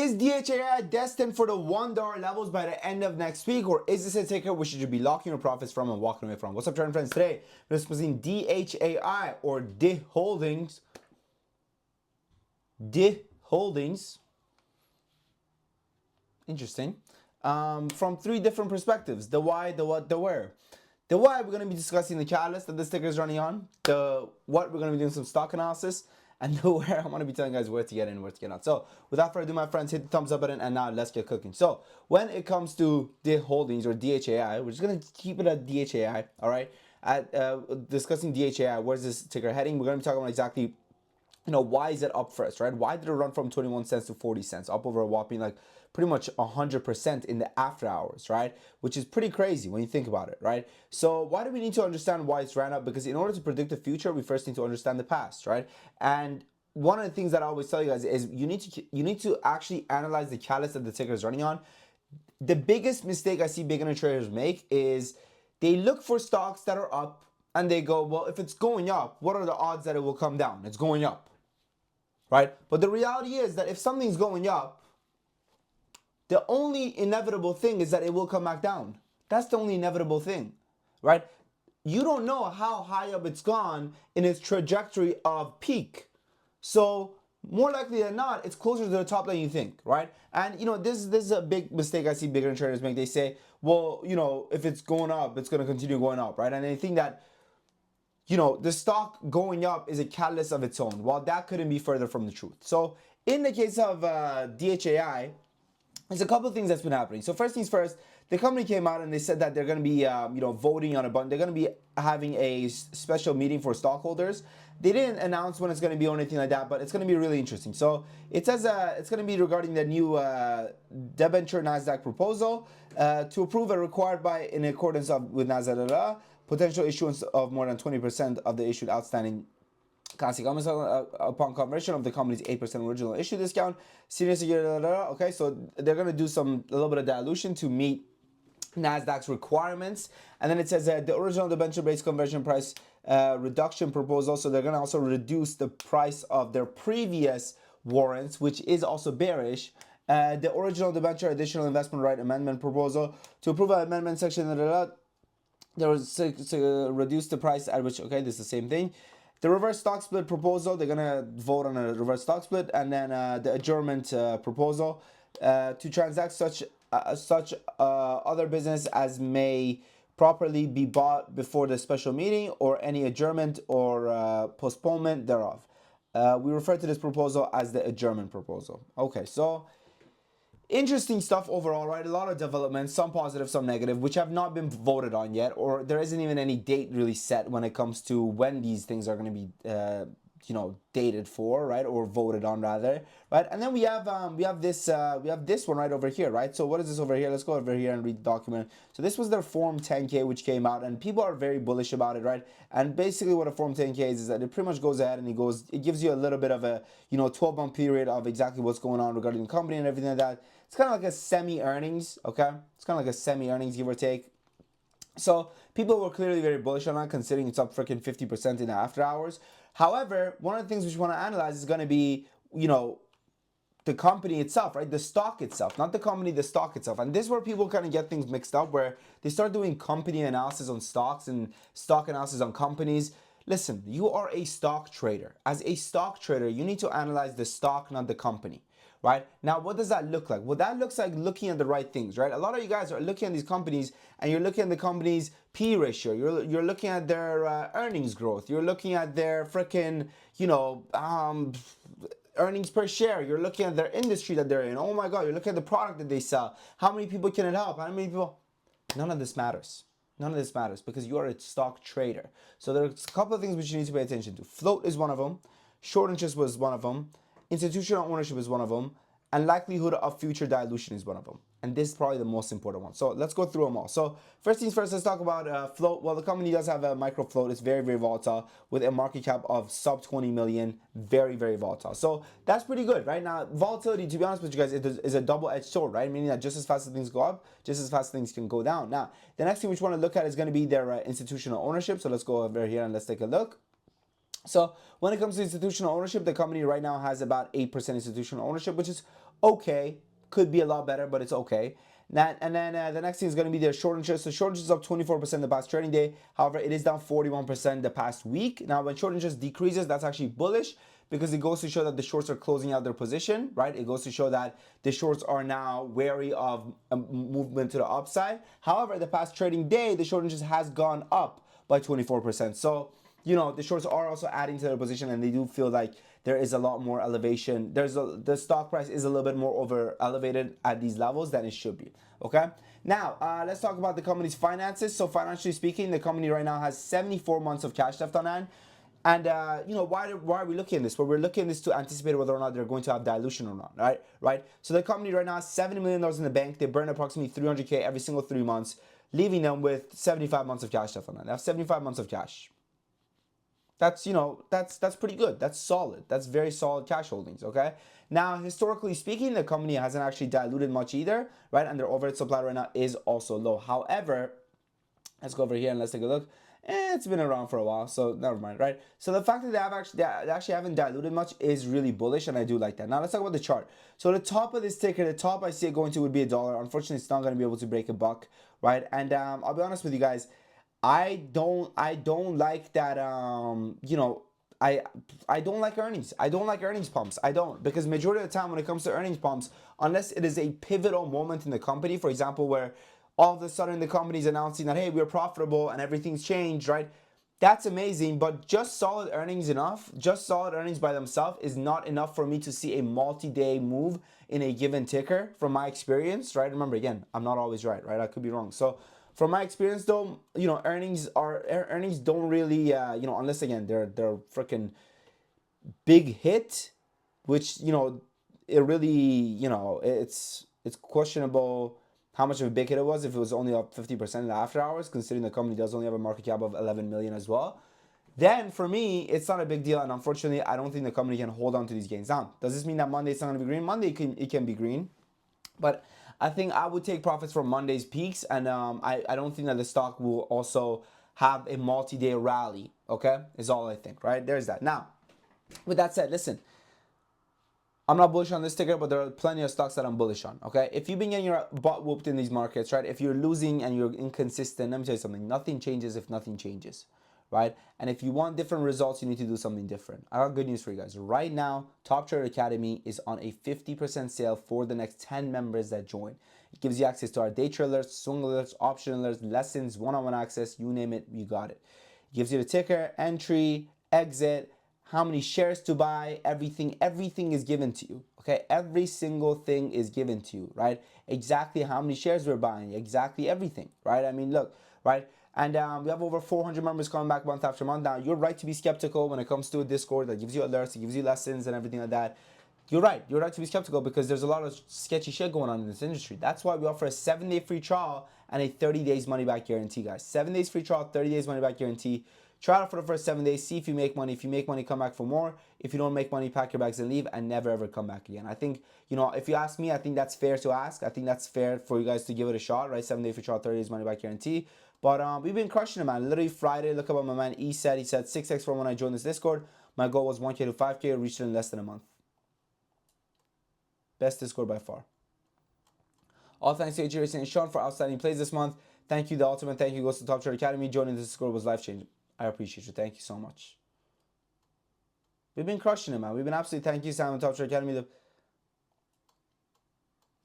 Is DHAI destined for the $1 levels by the end of next week, or is this a ticker which you should be locking your profits from and walking away from? What's up, trading friends? Today, we're discussing DHAI or Dhai Holdings. Dhai Holdings. Interesting. From three different perspectives: the why, the what, the where. The why, we're going to be discussing the catalyst that this ticker is running on. The what, we're going to be doing some stock analysis. And the where, I'm going to be telling you guys where to get in and where to get out. So without further ado, my friends, hit the thumbs up button, and now let's get cooking. So when it comes to Dhai Holdings or DHAI, we're just going to keep it at DHAI, all right? At discussing DHAI, where's this ticker heading? We're going to be talking about exactly, why is it up first, right? Why did it run from 21 cents to 40 cents? Up over a whopping like pretty much 100% in the after hours, right? Which is pretty crazy when you think about it, right? So why do we need to understand why it's ran up? Because in order to predict the future, we first need to understand the past, right? And one of the things that I always tell you guys is you need to actually analyze the catalyst that the ticker is running on. The biggest mistake I see beginner traders make is they look for stocks that are up and they go, well, if it's going up, what are the odds that it will come down? It's going up, right? But the reality is that if something's going up, the only inevitable thing is that it will come back down. That's the only inevitable thing, right? You don't know how high up it's gone in its trajectory of peak. So more likely than not, it's closer to the top than you think, right? And this is a big mistake I see beginner traders make. They say, well, if it's going up, it's going to continue going up, right? And they think that the stock going up is a catalyst of its own. Well, that couldn't be further from the truth. So in the case of DHAI, there's a couple of things that's been happening. So first things first, the company came out and they said that they're going to be, voting on a button. They're going to be having a special meeting for stockholders. They didn't announce when it's going to be or anything like that, but it's going to be really interesting. So it says it's going to be regarding the new debenture NASDAQ proposal to approve a required by in accordance with NASDAQ potential issuance of more than 20% of the issued outstanding classic common stock upon conversion of the company's 8% original issue discount. Senior security, okay, so they're going to do a little bit of dilution to meet NASDAQ's requirements. And then it says the original debenture-based conversion price reduction proposal. So they're going to also reduce the price of their previous warrants, which is also bearish. The original debenture additional investment right amendment proposal to approve an amendment section. There was to reduce the price at which, okay, this is the same thing. The reverse stock split proposal, they're going to vote on a reverse stock split. And then the adjournment proposal to transact such other business as may properly be bought before the special meeting or any adjournment or postponement thereof. We refer to this proposal as the adjournment proposal. Okay, so interesting stuff overall, right? A lot of developments, some positive, some negative, which have not been voted on yet, or there isn't even any date really set when it comes to when these things are going to be, dated for, right, or voted on rather, right? And then we have this one right over here, right? So what is this over here? Let's go over here and read the document. So this was their Form 10K, which came out, and people are very bullish about it, right? And basically, what a Form 10K is that it pretty much goes ahead and it gives you a little bit of a 12-month period of exactly what's going on regarding the company and everything like that. It's kind of like a semi-earnings, okay? It's kind of like a semi-earnings, give or take. So people were clearly very bullish on that, considering it's up freaking 50% in the after hours. However, one of the things which we want to analyze is going to be, the company itself, right? The stock itself, not the company, the stock itself. And this is where people kind of get things mixed up, where they start doing company analysis on stocks and stock analysis on companies. Listen, you are a stock trader. As a stock trader, you need to analyze the stock, not the company. Right? Now, what does that look like? Well, that looks like looking at the right things, right? A lot of you guys are looking at these companies and you're looking at the company's P ratio. You're looking at their earnings growth. You're looking at their freaking, earnings per share. You're looking at their industry that they're in. Oh my God, you're looking at the product that they sell. How many people can it help? How many people? None of this matters. None of this matters because you are a stock trader. So there's a couple of things which you need to pay attention to. Float is one of them. Short interest was one of them. Institutional ownership is one of them, and likelihood of future dilution is one of them. And this is probably the most important one. So let's go through them all. So first things first, let's talk about float. Well, the company does have a micro float. It's very, very volatile with a market cap of sub 20 million. Very, very volatile. So that's pretty good, right? Now, volatility, to be honest with you guys, is a double-edged sword, right? Meaning that just as fast as things go up, just as fast as things can go down. Now, the next thing we want to look at is going to be their institutional ownership. So let's go over here and let's take a look. So when it comes to institutional ownership, the company right now has about 8% institutional ownership, which is Okay, could be a lot better, but it's okay. And then the next thing is going to be their short interest. So short interest is up 24% the past trading day. However, it is down 41% the past week. Now, when short interest decreases, that's actually bullish because it goes to show that the shorts are closing out their position, right? It goes to show that the shorts are now wary of a movement to the upside. However, the past trading day, the short interest has gone up by 24%. So, the shorts are also adding to their position, and they do feel like there is a lot more elevation. The stock price is a little bit more over elevated at these levels than it should be. Okay. Now let's talk about the company's finances. So financially speaking, the company right now has 74 months of cash left on hand. And why are we looking at this? Well, we're looking at this to anticipate whether or not they're going to have dilution or not, right? Right. So the company right now has $70 million in the bank. They burn approximately 300K every single 3 months, leaving them with 75 months of cash left on hand. They have 75 months of cash. That's pretty good. That's solid. That's very solid cash holdings. Okay. Now, historically speaking, the company hasn't actually diluted much either, right? And their overhead supply right now is also low. However, let's go over here and let's take a look. It's been around for a while, so never mind, right? So the fact that they actually haven't diluted much is really bullish, and I do like that. Now let's talk about the chart. So the top of this ticker, the top I see it going to would be $1. Unfortunately, it's not going to be able to break a buck, right? And I'll be honest with you guys, I don't like that. I don't like earnings. I don't like earnings pumps. I don't, because majority of the time when it comes to earnings pumps, unless it is a pivotal moment in the company, for example, where all of a sudden the company is announcing that, hey, we're profitable and everything's changed, right? That's amazing, but just solid earnings enough, just solid earnings by themselves is not enough for me to see a multi-day move in a given ticker from my experience, right? Remember, again, I'm not always right? I could be wrong. So from my experience though, earnings don't really, unless again, they're freaking big hit, which, it really, it's questionable how much of a big hit it was if it was only up 50% in the after hours, considering the company does only have a market cap of 11 million as well. Then for me, it's not a big deal, and unfortunately, I don't think the company can hold on to these gains down. Does this mean that Monday it's not going to be green? Monday it can be green, but I think I would take profits from Monday's peaks, and I don't think that the stock will also have a multi-day rally. Okay, is all I think. Right, there's that. Now, with that said, listen, I'm not bullish on this ticker, but there are plenty of stocks that I'm bullish on. Okay, if you've been getting your butt whooped in these markets, right? If you're losing and you're inconsistent, let me tell you something. Nothing changes if nothing changes, right? And if you want different results, you need to do something different. I got good news for you guys. Right now, Top Trader Academy is on a 50% sale for the next 10 members that join. It gives you access to our day trade alerts, swing alerts, option alerts, lessons, one-on-one access. You name it, you got it. It gives you the ticker, entry, exit, how many shares to buy, everything is given to you. Okay, every single thing is given to you, right? Exactly how many shares we're buying, exactly everything, right? I mean, look, right? And we have over 400 members coming back month after month. Now, you're right to be skeptical when it comes to a Discord that gives you alerts, it gives you lessons and everything like that. You're right to be skeptical because there's a lot of sketchy shit going on in this industry. That's why we offer a 7-day free trial and a 30 days money back guarantee, guys. 7 days free trial, 30 days money back guarantee. Try it out for the first 7 days, see if you make money. If you make money, come back for more. If you don't make money, pack your bags and leave and never ever come back again. I think, if you ask me, I think that's fair to ask. I think that's fair for you guys to give it a shot, right? 7 day free trial, 30 days money back guarantee. But we've been crushing it, man. Literally Friday, look at what my man E said. He said 6x from when I joined this Discord. My goal was 1K to 5K, reached it in less than a month. Best Discord by far. All thanks to HRC and Sean for outstanding plays this month. Thank you, the ultimate thank you goes to Top Trader Academy. Joining this Discord was life-changing. I appreciate you. Thank you so much. We've been crushing it, man. We've been absolutely, thank you, Simon, Top Trader Academy.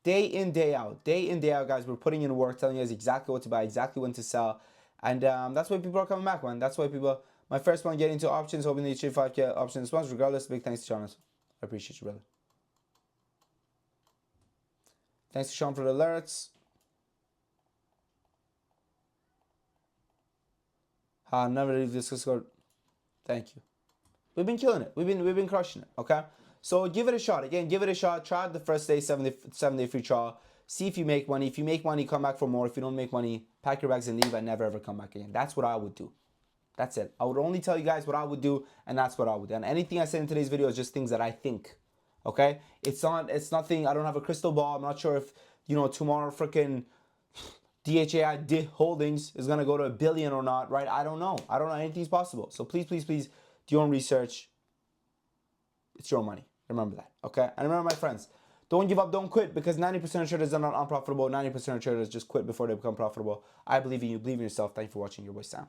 Day in, day out, guys. We're putting in work, telling you guys exactly what to buy, exactly when to sell. And that's why people are coming back, man. That's why people, my first one, getting into options, hoping they achieve 5K option response. Regardless, big thanks to Sean. I appreciate you, brother. Thanks to Sean for the alerts. Never leave this Discord. Thank you. We've been killing it. We've been crushing it. Okay. So give it a shot. Again, give it a shot. Try it the first day, 7-day free trial. See if you make money. If you make money, come back for more. If you don't make money, pack your bags and leave and never ever come back again. That's what I would do. That's it. I would only tell you guys what I would do, and that's what I would do. And anything I say in today's video is just things that I think. Okay? It's nothing. I don't have a crystal ball. I'm not sure if, tomorrow freaking DHAI Holdings is gonna go to $1 billion or not, right? I don't know. Anything's possible. So please, please, please, do your own research. It's your own money. Remember that, okay? And remember, my friends, Don't give up, don't quit, because 90% of traders are not unprofitable. 90% of traders just quit before they become profitable. I believe in you, believe in yourself. Thank you for watching. Your boy Sam.